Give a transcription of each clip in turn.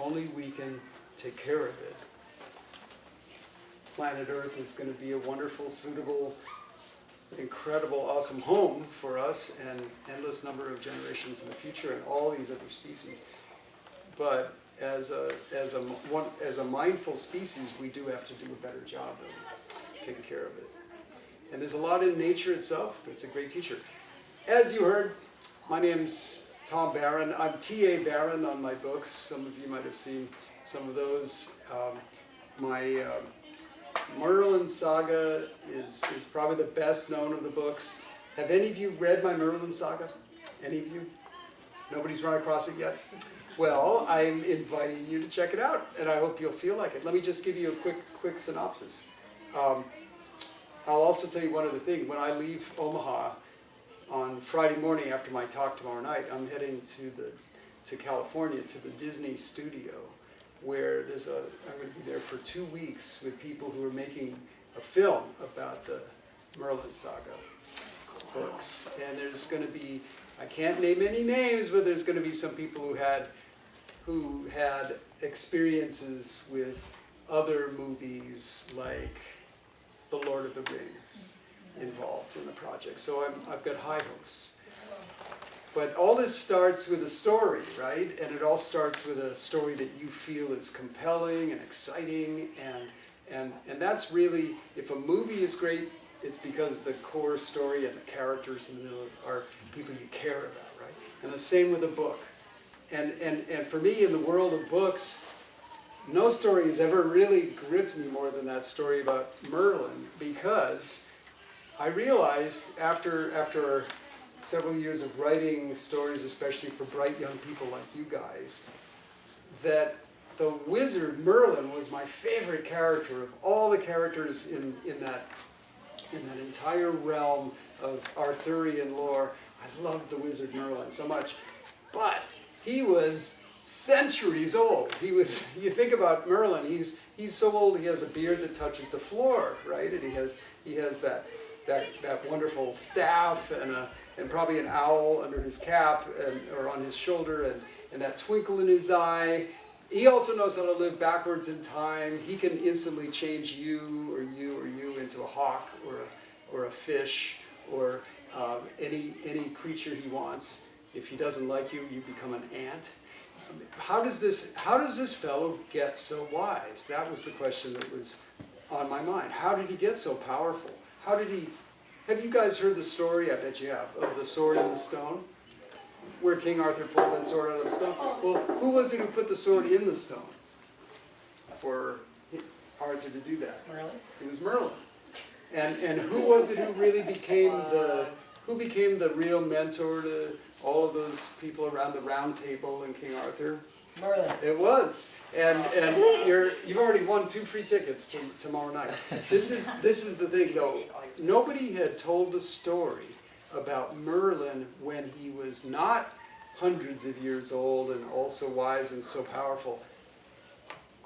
if only we can take care of it, planet Earth is going to be a wonderful, suitable, incredible, awesome home for us and endless number of generations in the future and all these other species. But as a mindful species, we do have to do a better job of taking care of it. And there's a lot in nature itself. It's a great teacher. As you heard, my name's Tom Barron. I'm T.A. Barron on my books. Some of you might have seen some of those. My Merlin saga is probably the best known of the books. Have any of you read my Merlin saga? Any of you? Nobody's run across it yet? Well, I'm inviting you to check it out, and I hope you'll feel like it. Let me just give you a quick synopsis. I'll also tell you one other thing. When I leave Omaha on Friday morning after my talk tomorrow night, I'm heading to California, to the Disney studio, where I'm going to be there for 2 weeks with people who are making a film about the Merlin saga books. And there's going to be, I can't name any names, but there's going to be some people who had experiences with other movies like The Lord of the Rings involved in the project. So I've got high hopes. But all this starts with a story, right? And it all starts with a story that you feel is compelling and exciting. And that's really, if a movie is great, it's because the core story and the characters in the middle are people you care about, right? And the same with a book. And for me, in the world of books, no story has ever really gripped me more than that story about Merlin, because I realized after several years of writing stories, especially for bright young people like you guys, that the wizard Merlin was my favorite character of all the characters in that entire realm of Arthurian lore. I loved the wizard Merlin so much. But he was centuries old. You think about Merlin, he's so old he has a beard that touches the floor, right? And he has that wonderful staff and probably an owl under his cap or on his shoulder and that twinkle in his eye. He also knows how to live backwards in time. He can instantly change you into a hawk or a fish or any creature he wants. If he doesn't like you, you become an ant. How does this fellow get so wise? That was the question that was on my mind. How did he get so powerful? Have you guys heard the story, I bet you have, of the sword and the stone? Where King Arthur pulls that sword out of the stone? Well, who was it who put the sword in the stone for Arthur to do that? Merlin. It was Merlin. And who was it who really became the real mentor to all of those people around the round table in King Arthur? Merlin. It was. And you've already won 2 free tickets tomorrow night. This is the thing though. Nobody had told the story about Merlin when he was not hundreds of years old and also wise and so powerful.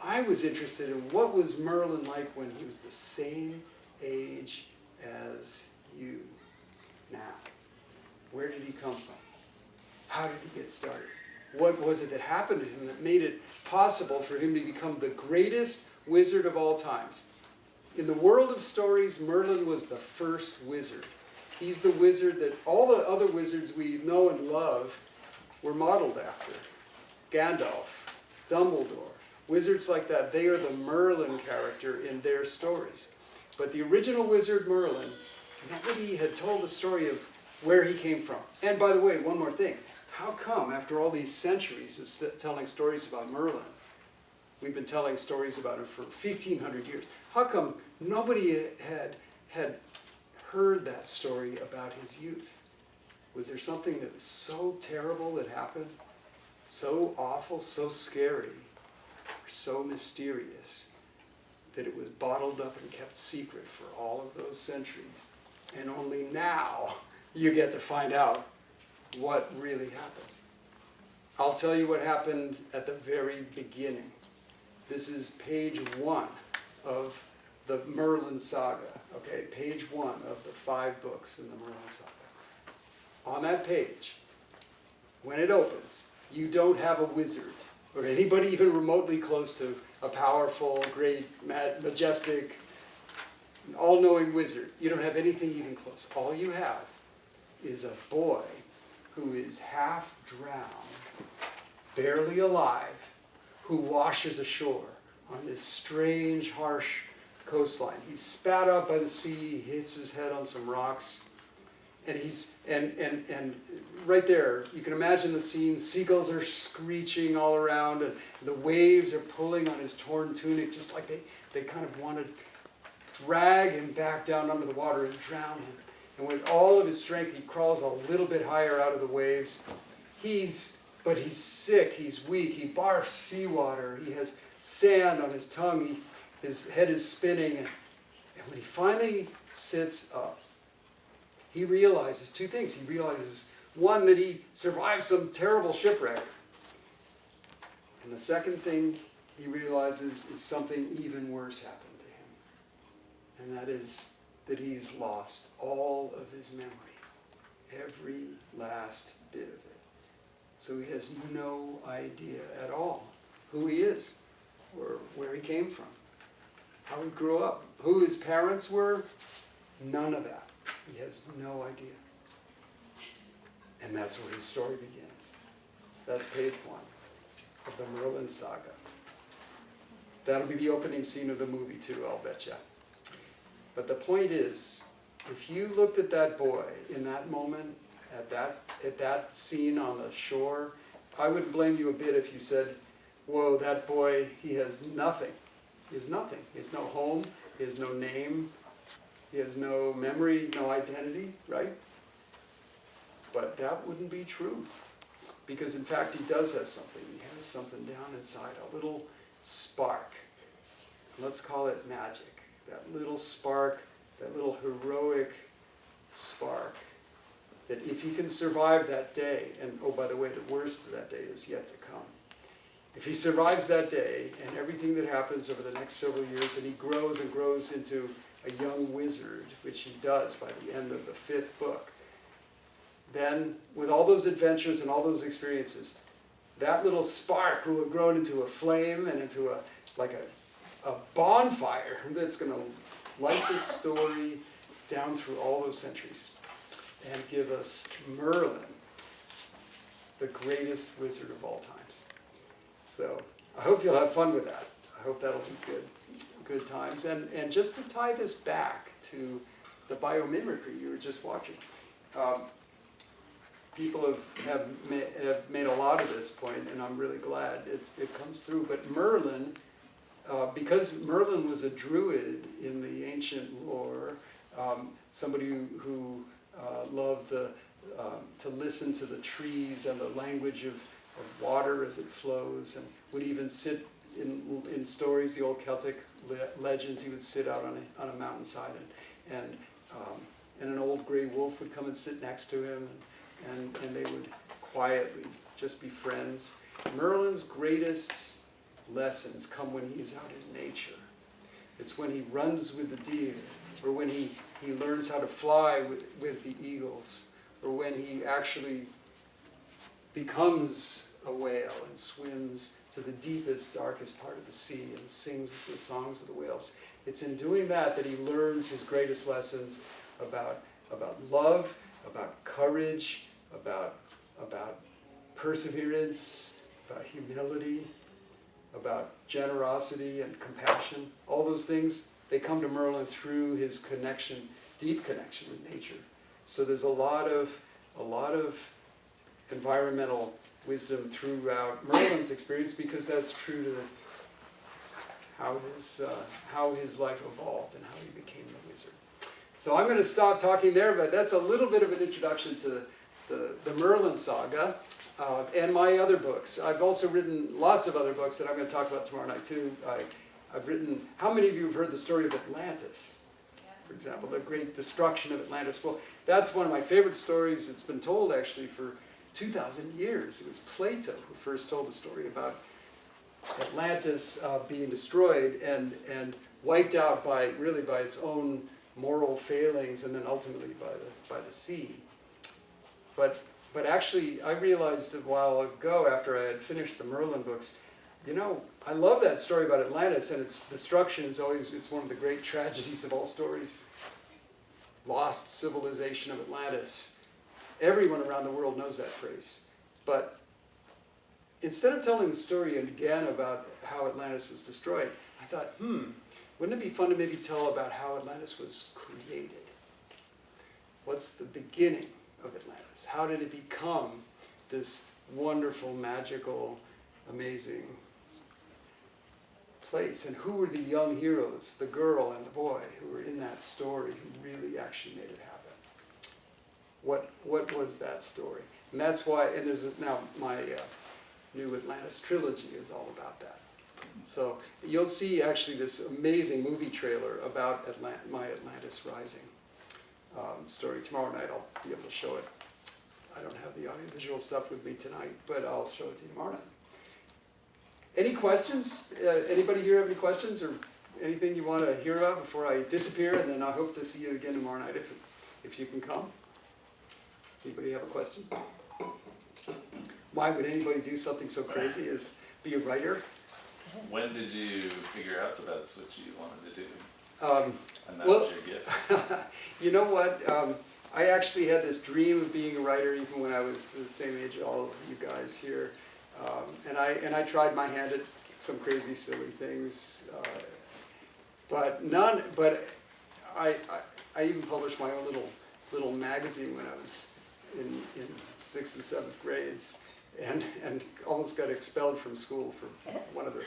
I was interested in what was Merlin like when he was the same age as you now. Where did he come from? How did he get started? What was it that happened to him that made it possible for him to become the greatest wizard of all times? In the world of stories, Merlin was the first wizard. He's the wizard that all the other wizards we know and love were modeled after. Gandalf, Dumbledore, wizards like that, they are the Merlin character in their stories. But the original wizard Merlin, nobody had told the story of where he came from. And by the way, one more thing. How come, after all these centuries of telling stories about Merlin, we've been telling stories about him for 1,500 years, how come nobody had heard that story about his youth? Was there something that was so terrible that happened? So awful, so scary, or so mysterious that it was bottled up and kept secret for all of those centuries. And only now you get to find out what really happened. I'll tell you what happened at the very beginning. This is page 1 of the Merlin saga. Okay, page 1 of the 5 books in the Merlin saga. On that page, when it opens, you don't have a wizard. or anybody even remotely close to a powerful, great, majestic, all-knowing wizard. You don't have anything even close. All you have is a boy who is half drowned, barely alive, who washes ashore on this strange, harsh coastline. He's spat out by the sea, hits his head on some rocks, and and right there, you can imagine the scene. Seagulls are screeching all around, and the waves are pulling on his torn tunic, just like they kind of want to drag him back down under the water and drown him. And with all of his strength, he crawls a little bit higher out of the waves. But he's sick, he's weak, he barfs seawater, he has sand on his tongue, his head is spinning. And when he finally sits up, he realizes two things. He realizes, one, that he survived some terrible shipwreck. And the second thing he realizes is something even worse happened to him. And that is that he's lost all of his memory, every last bit of it. So he has no idea at all who he is, or where he came from, how he grew up, who his parents were, none of that. He has no idea. And that's where his story begins. That's page 1 of the Merlin saga. That'll be the opening scene of the movie too, I'll bet ya. But the point is, if you looked at that boy in that moment, at that scene on the shore, I wouldn't blame you a bit if you said, whoa, that boy, he has nothing. He has nothing. He has no home, he has no name, he has no memory, no identity, right? But that wouldn't be true. Because in fact, he does have something. He has something down inside, a little spark. Let's call it magic. That little spark, that little heroic spark, that if he can survive that day, and oh, by the way, the worst of that day is yet to come. If he survives that day and everything that happens over the next several years, and he grows and grows into a young wizard, which he does by the end of the 5th book, then with all those adventures and all those experiences, that little spark will have grown into a flame and into a bonfire that's going to light this story down through all those centuries and give us Merlin, the greatest wizard of all times. So I hope you'll have fun with that. I hope that'll be good times. And just to tie this back to the biomimicry you were just watching, people have made a lot of this point, and I'm really glad it comes through. But Merlin, because Merlin was a druid in the ancient lore, somebody who loved to listen to the trees and the language of water as it flows, and would even sit in stories, the old Celtic legends, he would sit out on a mountainside, and an old gray wolf would come and sit next to him, and they would quietly just be friends. Merlin's greatest lessons come when he's out in nature. It's when he runs with the deer, or when he learns how to fly with the eagles, or when he actually becomes a whale and swims to the deepest, darkest part of the sea and sings the songs of the whales. It's in doing that that he learns his greatest lessons about love, about courage, about perseverance, about humility, about generosity and compassion. All those things, they come to Merlin through his connection, deep connection with nature. So there's a lot of environmental wisdom throughout Merlin's experience, because that's true to how his life evolved and how he became the wizard. So I'm going to stop talking there, but that's a little bit of an introduction to the Merlin saga and my other books. I've also written lots of other books that I'm going to talk about tomorrow night too. I've written, how many of you have heard the story of Atlantis, for example, the great destruction of Atlantis? Well, that's one of my favorite stories. It's been told actually for 2,000 years. It was Plato who first told the story about Atlantis being destroyed and wiped out by its own moral failings, and then ultimately by the sea. But actually, I realized a while ago, after I had finished the Merlin books, I love that story about Atlantis, and its destruction is it's one of the great tragedies of all stories. Lost civilization of Atlantis. Everyone around the world knows that phrase. But instead of telling the story again about how Atlantis was destroyed, I thought, wouldn't it be fun to maybe tell about how Atlantis was created? What's the beginning of Atlantis? How did it become this wonderful, magical, amazing place? And who were the young heroes, the girl and the boy, who were in that story, who really actually made it happen? What was that story? And that's why, and now my new Atlantis trilogy is all about that. So you'll see actually this amazing movie trailer about my Atlantis Rising story. Tomorrow night I'll be able to show it. I don't have the audiovisual stuff with me tonight, but I'll show it to you tomorrow night. Any questions? Anybody here have any questions or anything you want to hear about before I disappear? And then I hope to see you again tomorrow night if you can come. Anybody have a question? Why would anybody do something so crazy as be a writer? When did you figure out that that's what you wanted to do? And that was your gift? You know what? I actually had this dream of being a writer even when I was the same age as all of you guys here. And I tried my hand at some crazy, silly things. But I even published my own little magazine when I was in 6th and 7th grades. And almost got expelled from school for one of the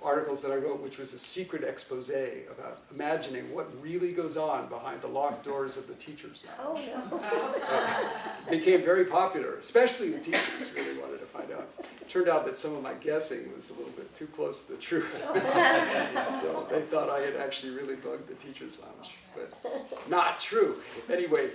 articles that I wrote, which was a secret expose about imagining what really goes on behind the locked doors of the teacher's lounge. Oh, no. Became very popular, especially the teachers really wanted to find out. It turned out that some of my guessing was a little bit too close to the truth. So they thought I had actually really bugged the teacher's lounge, but not true. Anyway,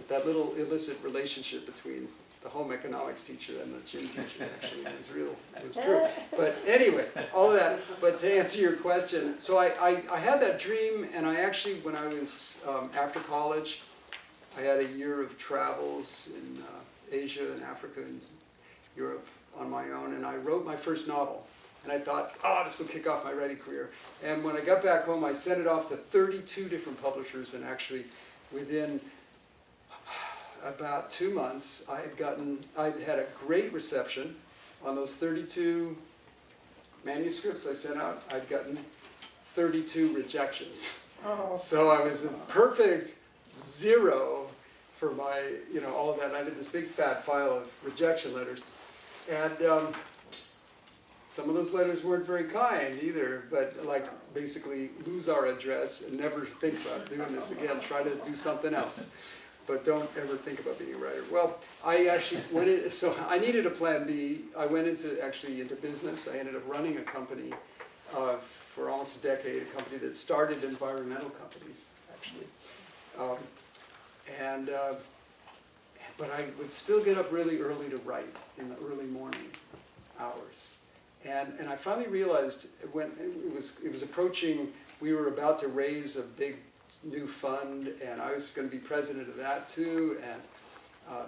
that little illicit relationship between the home economics teacher and the gym teacher actually was real, it was true. But anyway, all of that, but to answer your question, so I had that dream, and I actually, when I was after college, I had a year of travels in Asia and Africa and Europe on my own, and I wrote my first novel. And I thought, this will kick off my writing career. And when I got back home, I sent it off to 32 different publishers, and actually within about 2 months, I'd had a great reception on those 32 manuscripts I sent out. I'd gotten 32 rejections. Oh. So I was a perfect 0 for my, all of that. And I did this big fat file of rejection letters. And some of those letters weren't very kind either, but like basically lose our address and never think about doing this again. Try to do something else. But don't ever think about being a writer. Well, I actually went in, so I needed a plan B. I went into business. I ended up running a company for almost a decade, a company that started environmental companies, actually. But I would still get up really early to write in the early morning hours. And I finally realized when it was approaching, we were about to raise a big new fund, and I was going to be president of that too, and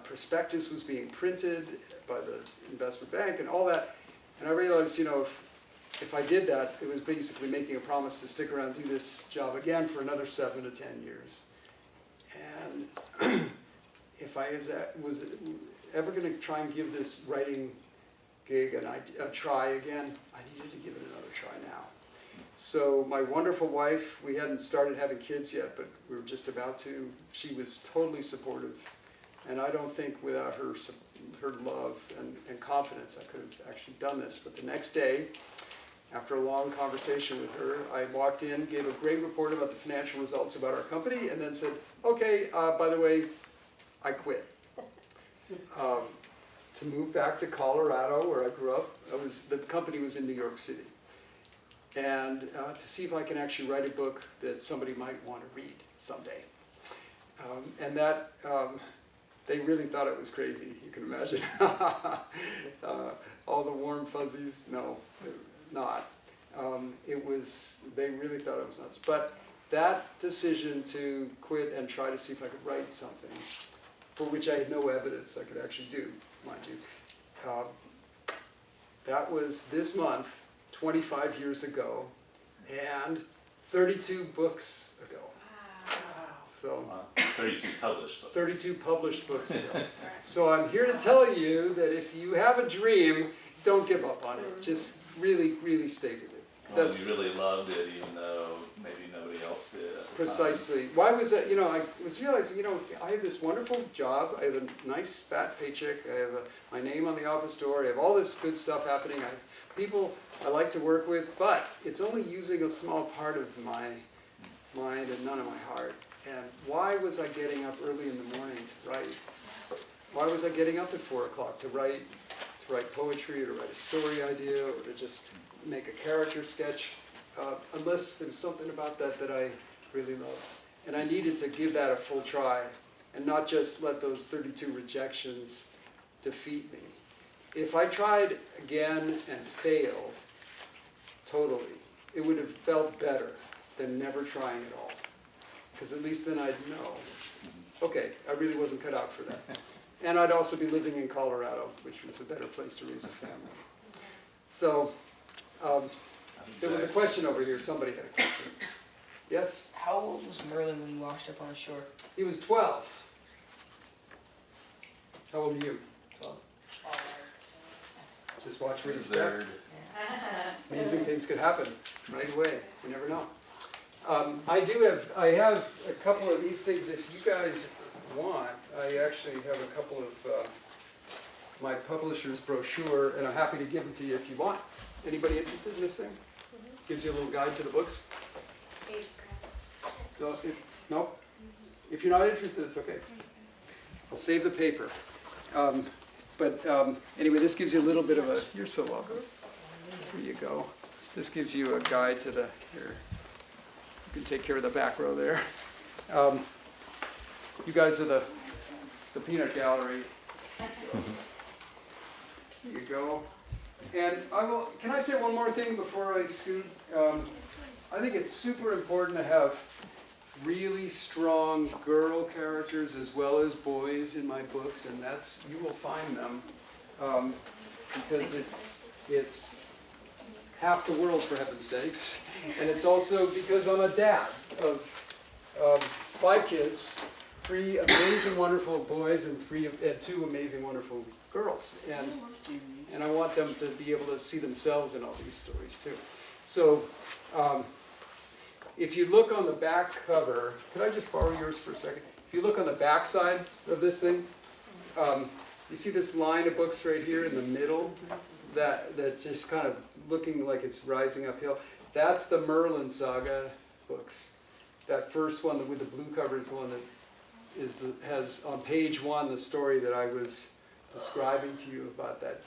prospectus was being printed by the investment bank and all that, and I realized, if I did that, it was basically making a promise to stick around and do this job again for another 7 to 10 years. And if I was ever going to try and give this writing gig a try again, I needed to give it another try now. So my wonderful wife, we hadn't started having kids yet, but we were just about to. She was totally supportive. And I don't think without her love and confidence I could have actually done this. But the next day, after a long conversation with her, I walked in, gave a great report about the financial results about our company, and then said, okay, by the way, I quit. To move back to Colorado, where I grew up. The company was in New York City. And to see if I can actually write a book that somebody might want to read someday. And that, they really thought it was crazy, you can imagine. All the warm fuzzies, no, not. They really thought it was nuts. But that decision to quit and try to see if I could write something, for which I had no evidence I could actually do, mind you, That was this month, 25 years ago, and 32 books ago. So, Wow. 32 published books. 32 published books ago. So I'm here to tell you that if you have a dream, don't give up on it. Just really, really stay with it. Well, you really loved it, even though maybe nobody else did at the Precisely. Why was that? You know, I was realizing, you know, I have this wonderful job. I have a nice fat paycheck. I have my name on the office door. I have all this good stuff happening. I have people I like to work with, but it's only using a small part of my mind and none of my heart. And why was I getting up early in the morning to write? Why was I getting up at 4 o'clock to write poetry, or to write a story idea, or to just make a character sketch? Unless there's something about that that I really love. And I needed to give that a full try and not just let those 32 rejections defeat me. If I tried again and failed totally, it would have felt better than never trying at all. Because at least then I'd know, okay, I really wasn't cut out for that. And I'd also be living in Colorado, which was a better place to raise a family. So, there was a question over here. Somebody had a question. Yes? How old was Merlin when he washed up on the shore? He was 12. How old are you? 12. Just watch where you step. Third. Amazing things could happen right away. You never know. I have a couple of these things. If you guys want, I actually have a couple of my publisher's brochure, and I'm happy to give them to you if you want. Anybody interested in this thing? Gives you a little guide to the books. So, if you're not interested, it's okay. I'll save the paper. Anyway, this gives you a little bit of a, you're so welcome. Here you go. This gives you a guide to the, here. You can take care of the back row there. You guys are the peanut gallery. Here you go. And can I say one more thing before I scoot? I think it's super important to have really strong girl characters as well as boys in my books, and you will find them, because it's half the world, for heaven's sakes. And it's also because I'm a dad of 5 kids, 3 amazing, wonderful boys, and 2 amazing, wonderful girls. And I want them to be able to see themselves in all these stories too. So, if you look on the back cover, could I just borrow yours for a second? If you look on the back side of this thing, you see this line of books right here in the middle that just kind of looking like it's rising uphill. That's the Merlin Saga books. That first one with the blue cover is the one that has on page 1 the story that I was describing to you about that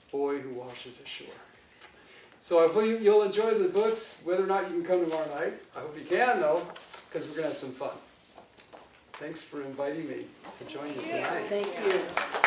boy who washes ashore. So I hope you'll enjoy the books, whether or not you can come tomorrow night. I hope you can, though, because we're going to have some fun. Thanks for inviting me to join you tonight. Thank you.